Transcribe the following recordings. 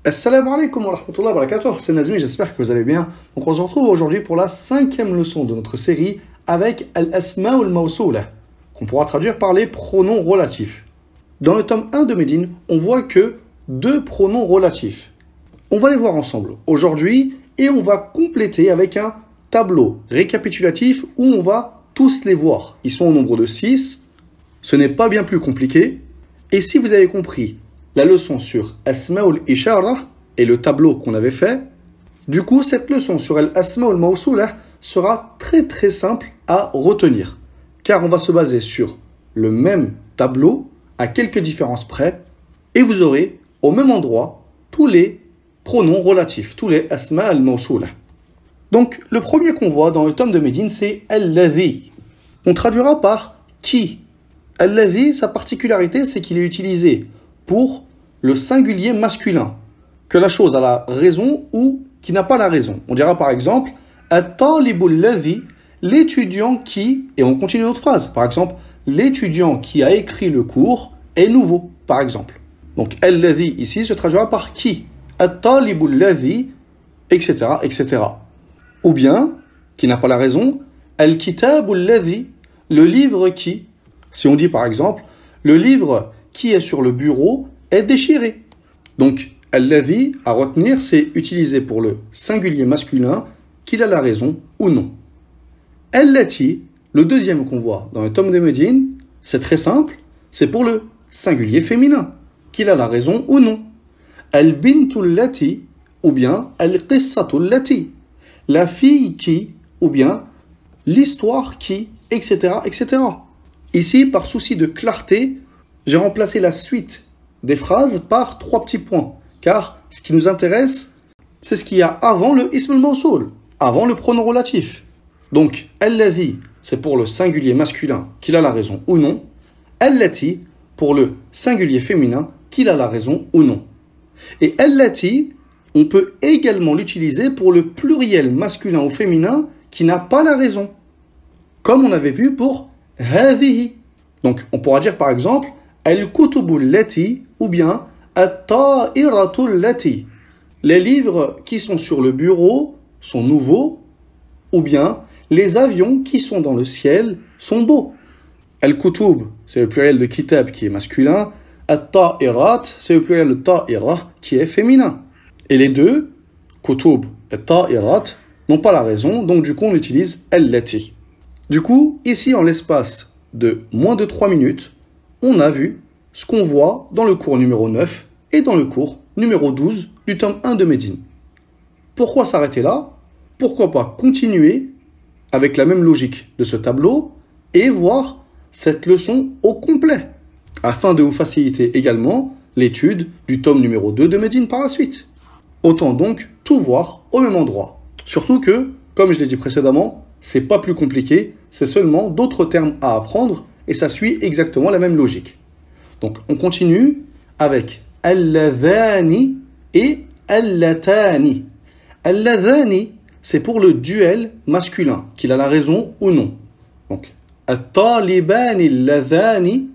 Assalamu alaikum wa rahmatullahi wa barakatuh, c'est Nazmi, j'espère que vous allez bien. Donc on se retrouve aujourd'hui pour la 5e leçon de notre série avec Al-Asma al-Mawsoula, qu'on pourra traduire par les pronoms relatifs. Dans le tome 1 de Médine, on voit que 2 pronoms relatifs. On va les voir ensemble aujourd'hui et on va compléter avec un tableau récapitulatif où on va tous les voir. Ils sont au nombre de 6, ce n'est pas bien plus compliqué. Et si vous avez compris la leçon sur Asma'ul Ishara et le tableau qu'on avait fait, du coup, cette leçon sur Al-Asma'ul Mawsoula sera très simple à retenir. Car on va se baser sur le même tableau, à quelques différences près, et vous aurez au même endroit tous les pronoms relatifs, tous les Asma'ul Mawsoula. Donc, le premier qu'on voit dans le tome de Médine, c'est Al-Ladhi. On traduira par qui. Al-Ladhi, sa particularité, c'est qu'il est utilisé pour le singulier masculin, que la chose a la raison ou qui n'a pas la raison. On dira par exemple At-talibul ladhi, l'étudiant qui, et on continue notre phrase, par exemple, l'étudiant qui a écrit le cours est nouveau, par exemple. Donc al-ladhi ici se traduira par qui, At-talibul ladhi, etc., etc. Ou bien, qui n'a pas la raison, Al-kitabul ladhi, le livre qui, si on dit par exemple, le livre qui est sur le bureau est déchiré. Donc, al-ladhi, à retenir, c'est utilisé pour le singulier masculin, qu'il a la raison ou non. Allati, le deuxième qu'on voit dans le tome de Médine, c'est très simple, c'est pour le singulier féminin, qu'il a la raison ou non. Al-bintul lati, ou bien al-qissatul lati, la fille qui, ou bien l'histoire qui, etc., etc. Ici, par souci de clarté, j'ai remplacé la suite des phrases par 3 petits points. Car ce qui nous intéresse, c'est ce qu'il y a avant le ism al-mawsoul, avant le pronom relatif. Donc, al-ladhi, c'est pour le singulier masculin, qu'il a la raison ou non. Allati, pour le singulier féminin, qu'il a la raison ou non. Et allati, on peut également l'utiliser pour le pluriel masculin ou féminin qui n'a pas la raison. Comme on avait vu pour hadhihi. Donc, on pourra dire par exemple al-kutubul lati ou bien at-ta'iratul lati. Les livres qui sont sur le bureau sont nouveaux ou bien les avions qui sont dans le ciel sont beaux. Al-kutub, c'est le pluriel de kitab qui est masculin. At-ta'irat, c'est le pluriel de ta'ira qui est féminin. Et les deux, kutub et ta'irat, n'ont pas la raison, donc du coup on utilise al-lati. Du coup, ici en l'espace de moins de 3 minutes, on a vu ce qu'on voit dans le cours numéro 9 et dans le cours numéro 12 du tome 1 de Médine. Pourquoi s'arrêter là? Pourquoi pas continuer avec la même logique de ce tableau et voir cette leçon au complet, afin de vous faciliter également l'étude du tome numéro 2 de Médine par la suite. Autant donc tout voir au même endroit. Surtout que, comme je l'ai dit précédemment, c'est pas plus compliqué, c'est seulement d'autres termes à apprendre et ça suit exactement la même logique. Donc on continue avec al-ladhani et al-latani. Al-ladhani, c'est pour le duel masculin, qu'il a la raison ou non. Donc at-talibani al-ladhani,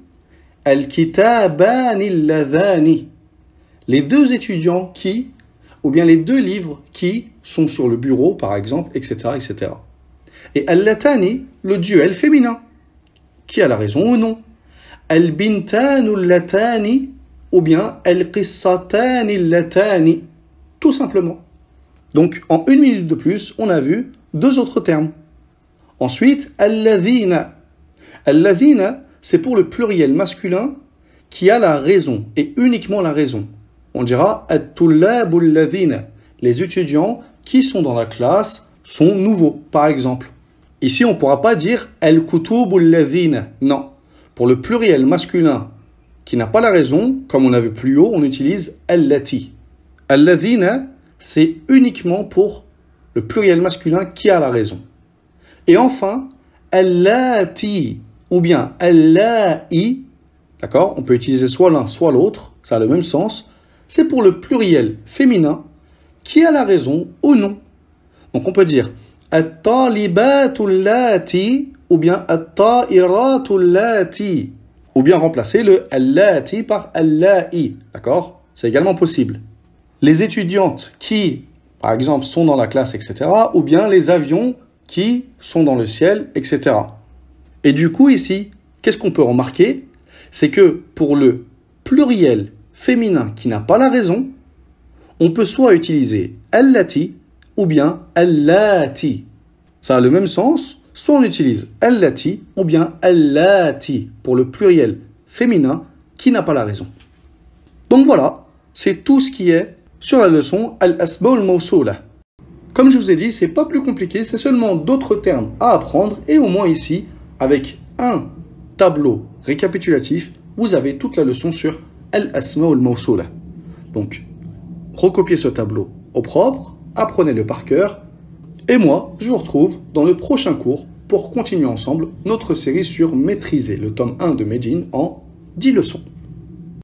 al-kitabani al-ladhani. Les deux étudiants qui, ou bien les deux livres qui sont sur le bureau, par exemple, etc., etc. Et al-latani, le duel féminin, qui a la raison ou non. Al-bintanu latani ou bien al-qissatani latani, tout simplement. Donc, en 1 minute de plus, on a vu 2 autres termes. Ensuite, al-ladhina. Al-ladhina, c'est pour le pluriel masculin qui a la raison, et uniquement la raison. On dira at-tullabul ladhina, les étudiants qui sont dans la classe sont nouveaux, par exemple. Ici, on ne pourra pas dire al-kutubul ladhina, non. Pour le pluriel masculin qui n'a pas la raison, comme on a vu plus haut, on utilise al-lati. Al-ladhina, c'est uniquement pour le pluriel masculin qui a la raison. Et enfin, al-lati ou bien al-la'i, d'accord? On peut utiliser soit l'un, soit l'autre, ça a le même sens. C'est pour le pluriel féminin qui a la raison ou non. Donc on peut dire at-talibatul lati ou bien at-ta'iratul lati, ou bien remplacer le al-lati par al-la'i, d'accord? C'est également possible. les étudiantes qui, par exemple, sont dans la classe, etc., ou bien les avions qui sont dans le ciel, etc. Et du coup, ici, qu'est-ce qu'on peut remarquer? C'est que pour le pluriel féminin qui n'a pas la raison, on peut soit utiliser allati ou bien allati. Ça a le même sens, soit on utilise allati ou bien allati pour le pluriel féminin qui n'a pas la raison. Donc voilà, c'est tout ce qui est sur la leçon al-asma al-mawsoula. Comme je vous ai dit, c'est pas plus compliqué, c'est seulement d'autres termes à apprendre et au moins ici, avec un tableau récapitulatif, vous avez toute la leçon sur al-asma al-mawsoula. Donc, recopiez ce tableau au propre, apprenez-le par cœur et moi, je vous retrouve dans le prochain cours pour continuer ensemble notre série sur maîtriser le tome 1 de Medjin en 10 leçons.